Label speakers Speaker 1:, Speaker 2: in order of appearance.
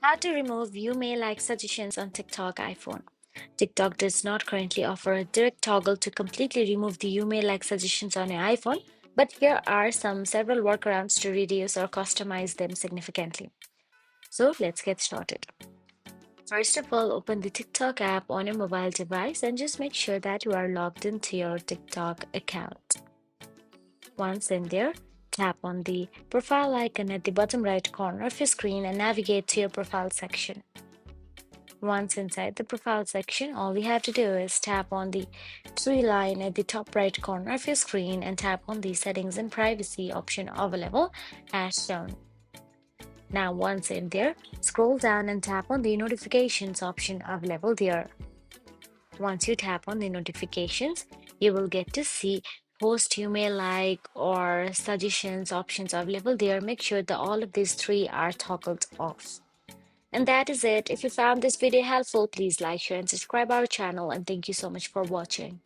Speaker 1: How to remove You May Like suggestions on TikTok iPhone. TikTok does not currently offer a direct toggle to completely remove the You May Like suggestions on your iPhone, but here are several workarounds to reduce or customize them significantly. So let's get started. First of all, open the TikTok app on your mobile device and just make sure that you are logged into your TikTok account. Once in there, tap on the profile icon at the bottom right corner of your screen and navigate to your profile section. Once inside the profile section, all you have to do is tap on the three line at the top right corner of your screen and tap on the settings and privacy option available as shown. Now, once in there, scroll down and tap on the notifications option available there. Once you tap on the notifications, you will get to see post you may like or suggestions options available there. Make sure that all of these three are toggled off. And that is it. If you found this video helpful, please like, share, and subscribe our channel. And thank you so much for watching.